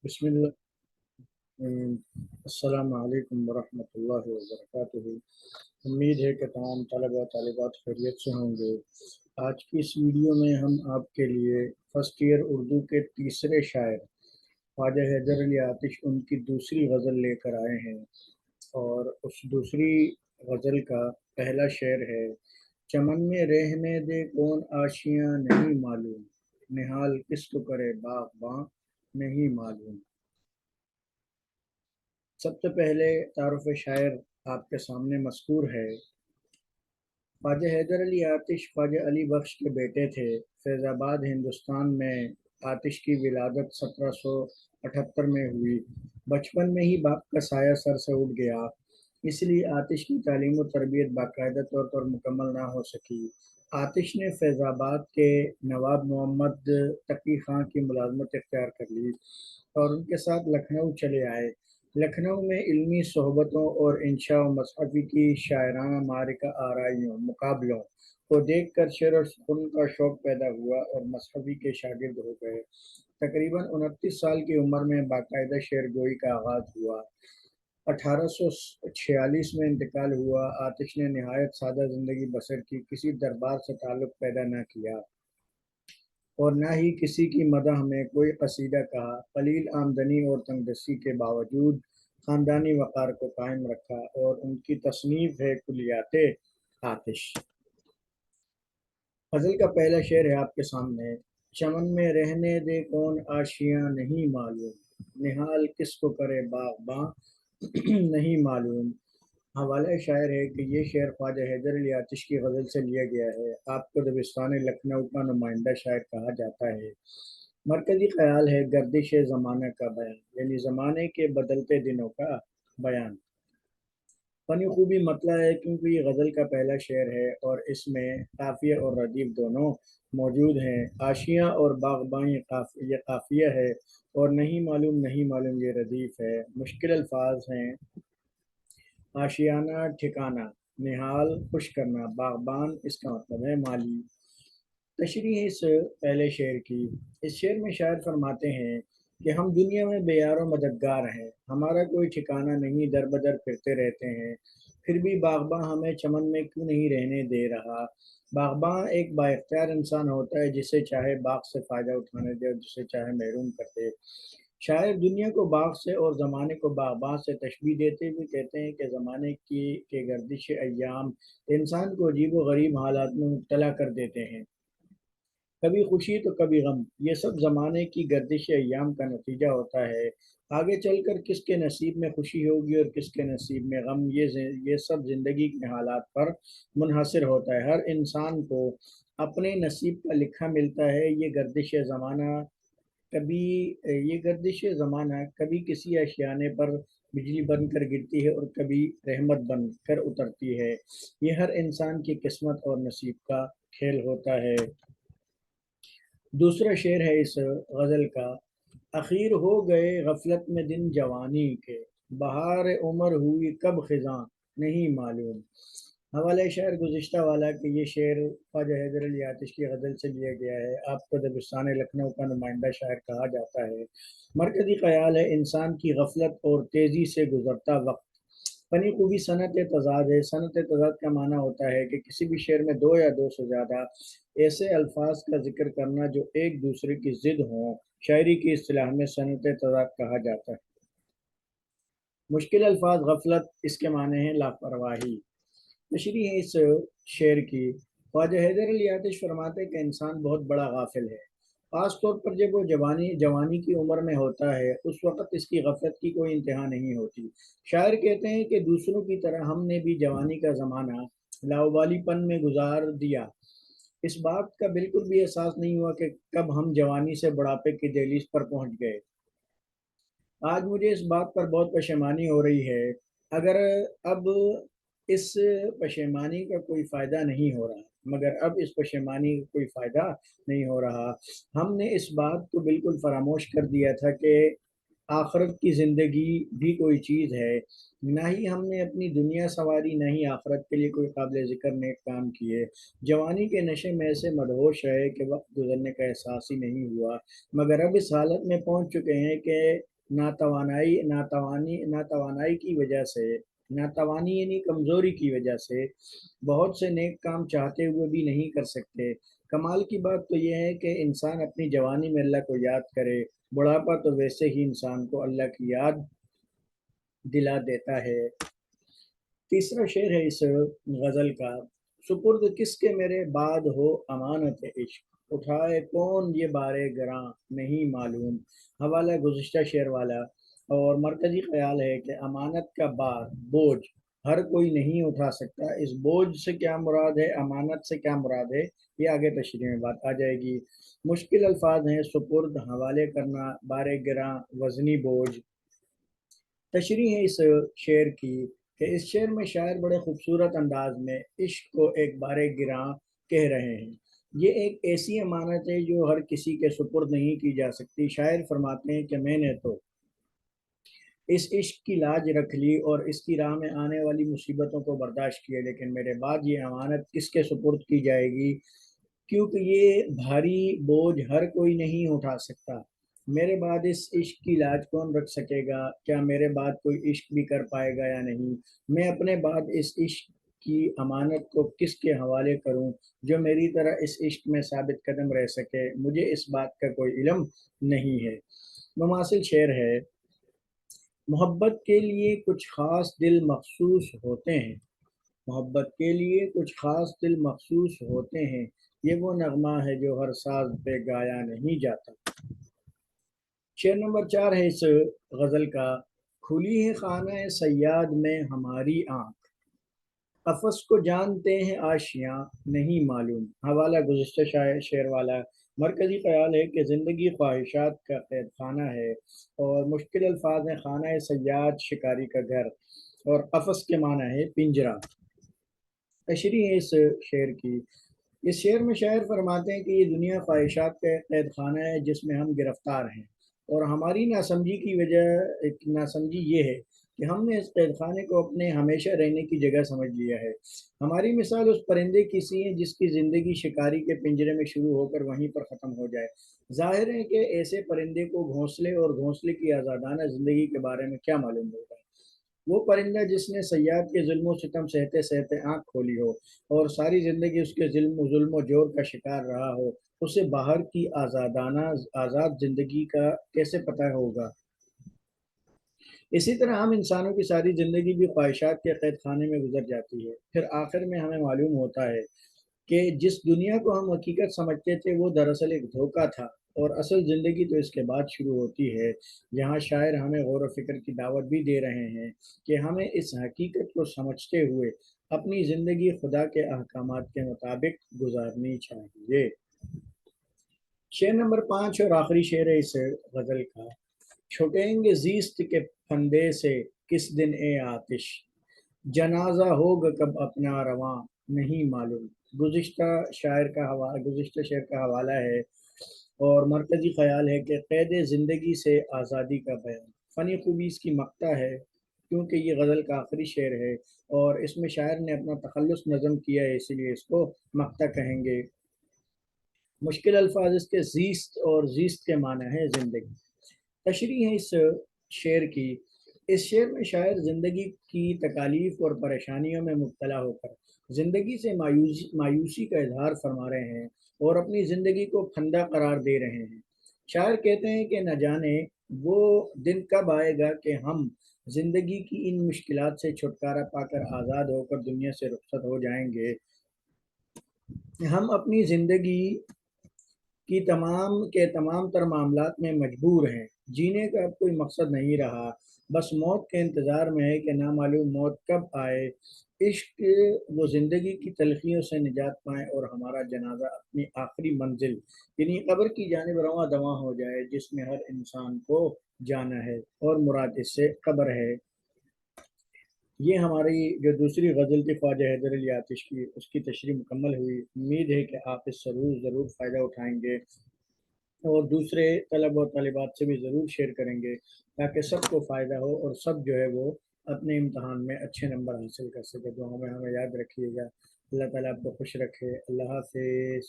بسم اللہ السلام علیکم ورحمۃ اللہ وبرکاتہ۔ امید ہے کہ تمام طلبہ و طالبات خیریت سے ہوں گے۔ آج کی اس ویڈیو میں ہم آپ کے لیے فرسٹ ایئر اردو کے تیسرے شاعر خواجہ حیدر علی آتش ان کی دوسری غزل لے کر آئے ہیں، اور اس دوسری غزل کا پہلا شعر ہے: چمن میں رہنے دے کون آشیاں نہیں معلوم، نہال کس کو کرے باغباں نہیں معلوم۔ سب سے پہلے تعارف شاعر آپ کے سامنے مذکور ہے۔ خواجہ حیدر علی آتش خواجہ علی بخش کے بیٹے تھے۔ فیض آباد ہندوستان میں آتش کی ولادت 1778 میں ہوئی۔ بچپن میں ہی باپ کا سایہ سر سے اٹھ گیا، اس لیے آتش کی تعلیم و تربیت باقاعدہ طور پر مکمل نہ ہو سکی۔ آتش نے فیض آباد کے نواب محمد تقی خان کی ملازمت اختیار کر لی اور ان کے ساتھ لکھنؤ چلے آئے۔ لکھنؤ میں علمی صحبتوں اور انشاء و مصحفی کی شاعرانہ معرکہ آرائیوں مقابلوں کو دیکھ کر شعر و سخن کا شوق پیدا ہوا اور مصحفی کے شاگرد ہو گئے۔ تقریباً 29 سال کی عمر میں باقاعدہ شعر گوئی کا آغاز ہوا۔ 1846 میں انتقال ہوا۔ آتش نے نہایت سادہ زندگی بسر کی، کسی دربار سے تعلق پیدا نہ کیا اور نہ ہی کسی کی مدح میں کوئی قصیدہ کہا۔ قلیل آمدنی اور تنگ دستی کے باوجود خاندانی وقار کو قائم رکھا، اور ان کی تصنیف ہے کلیات آتش۔ غزل کا پہلا شعر ہے آپ کے سامنے: چمن میں رہنے دے کون آشیاں نہیں معلوم، نہال کس کو کرے باغباں نہیں معلوم۔ حوالہ شاعر ہے کہ یہ شعر خواجہ حیدر علی آتش کی غزل سے لیا گیا ہے۔ آپ کو دبستان لکھنؤ کا نمائندہ شاعر کہا جاتا ہے۔ مرکزی خیال ہے گردش زمانہ کا بیان، یعنی زمانے کے بدلتے دنوں کا بیان۔ فنی خوبی مطلع ہے کیونکہ یہ غزل کا پہلا شعر ہے اور اس میں قافیہ اور ردیف دونوں موجود ہیں۔ آشیاں اور باغباں یہ قافیہ ہے اور نہیں معلوم نہیں معلوم یہ ردیف ہے۔ مشکل الفاظ ہیں: آشیانہ ٹھکانہ، نہال خوش کرنا، باغبان اس کا مطلب ہے مالی۔ تشریح اس پہلے شعر کی: اس شعر میں شاعر فرماتے ہیں کہ ہم دنیا میں بے یار و مددگار ہیں، ہمارا کوئی ٹھکانہ نہیں، در بدر پھرتے رہتے ہیں، پھر بھی باغباں ہمیں چمن میں کیوں نہیں رہنے دے رہا۔ باغباں ایک با اختیار انسان ہوتا ہے، جسے چاہے باغ سے فائدہ اٹھانے دے اور جسے چاہے محروم کر دے۔ شاعر دنیا کو باغ سے اور زمانے کو باغباں سے تشبیہ دیتے ہوئے کہتے ہیں کہ زمانے کے گردش ایام انسان کو عجیب و غریب حالات میں مبتلا کر دیتے ہیں، کبھی خوشی تو کبھی غم، یہ سب زمانے کی گردش ایام کا نتیجہ ہوتا ہے۔ آگے چل کر کس کے نصیب میں خوشی ہوگی اور کس کے نصیب میں غم، یہ سب زندگی کے حالات پر منحصر ہوتا ہے۔ ہر انسان کو اپنے نصیب کا لکھا ملتا ہے۔ یہ گردش زمانہ کبھی کسی اشیانے پر بجلی بن کر گرتی ہے اور کبھی رحمت بن کر اترتی ہے۔ یہ ہر انسان کی قسمت اور نصیب کا کھیل ہوتا ہے۔ دوسرا شعر ہے اس غزل کا: اخیر ہو گئے غفلت میں دن جوانی کے، بہار عمر ہوئی کب خزاں نہیں معلوم۔ حوالہ شعر گزشتہ والا کہ یہ شعر خواجہ حیدر علی آتش کی غزل سے لیا گیا ہے۔ آپ کو دبستان لکھنؤ کا نمائندہ شاعر کہا جاتا ہے۔ مرکزی خیال ہے انسان کی غفلت اور تیزی سے گزرتا وقت۔ فنی خوبی صنعت تضاد ہے۔ صنعت تضاد کا معنی ہوتا ہے کہ کسی بھی شعر میں دو یا دو سے زیادہ ایسے الفاظ کا ذکر کرنا جو ایک دوسرے کی ضد ہوں۔ شاعری کی اصطلاح میں صنعت تضاد کہا جاتا ہے۔ مشکل الفاظ: غفلت، اس کے معنی ہیں لاپرواہی۔ تشریح ہے اس شعر کی: خواجہ حیدر علی آتش فرماتے کہ انسان بہت بڑا غافل ہے، خاص طور پر جب وہ جوانی کی عمر میں ہوتا ہے، اس وقت اس کی غفلت کی کوئی انتہا نہیں ہوتی۔ شاعر کہتے ہیں کہ دوسروں کی طرح ہم نے بھی جوانی کا زمانہ لاابالی پن میں گزار دیا، اس بات کا بالکل بھی احساس نہیں ہوا کہ کب ہم جوانی سے بڑھاپے کی دہلیز پر پہنچ گئے۔ آج مجھے اس بات پر بہت پشیمانی ہو رہی ہے، اگر اب اس پشیمانی کا کوئی فائدہ نہیں ہو رہا مگر اب اس پشیمانی کا کوئی فائدہ نہیں ہو رہا۔ ہم نے اس بات کو بالکل فراموش کر دیا تھا کہ آخرت کی زندگی بھی کوئی چیز ہے، نہ ہی ہم نے اپنی دنیا سواری، نہ ہی آخرت کے لیے کوئی قابل ذکر نیک کام کیے۔ جوانی کے نشے میں ایسے مدہوش ہے کہ وقت گزرنے کا احساس ہی نہیں ہوا، مگر اب اس حالت میں پہنچ چکے ہیں کہ नातवानी की वजह से, नातवानी यानी कमज़ोरी की वजह से बहुत से नेक काम चाहते हुए भी नहीं कर सकते। कमाल की बात तो यह है कि इंसान अपनी जवानी में अल्लाह को याद करे, बुढ़ापा तो वैसे ही इंसान को अल्लाह की याद दिला देता है। तीसरा शेर है इस गज़ल का, सुपुर्द किसके मेरे बाद हो अमानत इश्क, उठाए कौन ये बारे गिरां नहीं मालूम। हवाला गुज़िश्ता शेर वाला, और मरकज़ी ख़याल है कि अमानत का बार, बोझ हर कोई नहीं उठा सकता। इस बोझ से क्या मुराद है, अमानत से क्या मुराद है, ये आगे तशरीह में बात आ जाएगी। मुश्किल अल्फाज हैं सुपुर्द, हवाले करना, बारे गिरां, वज़नी बोझ। तशरीह है इस शेर की कि इस शेर में शायर बड़े खूबसूरत अंदाज में इश्क को एक बारे गिरां कह रहे हैं। ये एक ऐसी अमानत है जो हर किसी के सुपुर्द नहीं की जा सकती। शायर फरमाते हैं कि मैंने तो इस इश्क की लाज रख ली और इसकी राह में आने वाली मुसीबतों को बर्दाश्त किया, लेकिन मेरे बाद ये अमानत किसके सुपुर्द की जाएगी, क्योंकि ये भारी बोझ हर कोई नहीं उठा सकता। मेरे बाद इस इश्क की लाज कौन रख सकेगा, क्या मेरे बाद कोई इश्क भी कर पाएगा या नहीं। मैं अपने बाद इस इश्क की अमानत को किसके हवाले करूं, जो मेरी तरह इस इश्क में साबित कदम रह सके, मुझे इस बात का कोई इल्म नहीं है। मुमासिल शेर है, मोहब्बत के लिए कुछ ख़ास दिल मखसूस होते हैं, मोहब्बत के लिए कुछ ख़ास दिल मखसूस होते हैं, ये वो नगमा है जो हर साज पे गाया नहीं जाता। शेर नंबर 4 है इस गज़ल का, खुली है खाना सयाद में हमारी आँख, कफ़स को जानते हैं आशियाँ नहीं मालूम। हवाला गुज़िश्ता शेर वाला, मरकज़ी ख़याल है कि ज़िंदगी ख्वाहिशात का क़ैद खाना है, और मुश्किल अल्फाज हैं खाना सयाद शिकारी का घर, और कफ़स के माना है पिंजरा। तशरीह है इस शेर की, इस शेर में शायर फरमाते हैं कि ये दुनिया ख्वाहिशात का कैद खाना है जिसमें हम गिरफ्तार हैं, और हमारी नासमझी की वजह, एक नासमझी ये है कि हमने इस कैद खाने को अपने हमेशा रहने की जगह समझ लिया है। हमारी मिसाल उस परिंदे की सी है जिसकी ज़िंदगी शिकारी के पिंजरे में शुरू होकर वहीं पर ख़त्म हो जाए। ज़ाहिर है कि ऐसे परिंदे को घोंसले और घोंसले की आज़ादाना ज़िंदगी के बारे में क्या मालूम होगा। वो परिंदा जिसने सयाद के जुल्म सितम सहते सहते आँख खोली हो और सारी ज़िंदगी उसके जुल्म जोर का शिकार रहा हो, उसे बाहर की आज़ादाना आज़ाद ज़िंदगी का कैसे पता होगा। इसी तरह हम इंसानों की सारी ज़िंदगी भी ख्वाहिशात के कैद खाने में गुजर जाती है। फिर आखिर में हमें मालूम होता है कि जिस दुनिया को हम हकीकत समझते थे वो दरअसल एक धोखा था, और असल ज़िंदगी तो इसके बाद शुरू होती है। यहाँ शायर हमें गौर व फिक्र की दावत भी दे रहे हैं कि हमें इस हकीकत को समझते हुए अपनी ज़िंदगी खुदा के अहकामात के मुताबिक गुजारनी चाहिए। शेर नंबर 5 और आखिरी शेर है इस गज़ल का, छुटेंगे ज़ीस्त के फंदे से किस दिन ए आतिश, जनाजा होगा कब अपना रवां नहीं मालूम। गुज़िश्ता शेर का हवाला है, और मरकज़ी ख़याल है कि क़ैद ज़िंदगी से आज़ादी का बयान। फ़नी खूबी इसकी मक्ता है, क्योंकि ये गज़ल का आखिरी शेर है और इसमें शायर ने अपना तख़ल्लुस नज़म किया है, इसीलिए इसको मक्ता कहेंगे। मुश्किल अल्फाज इसके ज़ीस्त, और ज़ीस्त के माना है ज़िंदगी। तशरीह है इस शेर की, इस शेर में शायर ज़िंदगी की तकालीफ और परेशानियों में मुब्तला होकर ज़िंदगी से मायूसी का इजहार फरमा रहे हैं और अपनी ज़िंदगी को फंदा करार दे रहे हैं। शायर कहते हैं कि न जाने वो दिन कब आएगा कि हम ज़िंदगी की इन मुश्किलात से छुटकारा पाकर आज़ाद होकर दुनिया से रुखसत हो जाएंगे। हम अपनी ज़िंदगी कि तमाम तर मामलात में मजबूर हैं, जीने का अब कोई मकसद नहीं रहा, बस मौत के इंतज़ार में है कि नामालूम मौत कब आए। इश्क वो ज़िंदगी की तलखियों से निजात पाएँ और हमारा जनाजा अपनी आखिरी मंजिल यानी कब्र की जानिब रवां दवां हो जाए, जिसमें हर इंसान को जाना है और मुराद इससे कब्र है। ये हमारी जो दूसरी गज़ल थी ख्वाजा हैदर अली आतिश की, उसकी तशरीह मुकम्मल हुई। उम्मीद है कि आप इससे ज़रूर फ़ायदा उठाएंगे और दूसरे तलब और तालिबात से भी ज़रूर शेयर करेंगे, ताकि सबको फ़ायदा हो और सब जो है वो अपने इम्तहान में अच्छे नंबर हासिल कर सके। दुआ में हमें याद रखिएगा। अल्लाह ताला आपको खुश रखे। अल्लाह हाफ़िज़।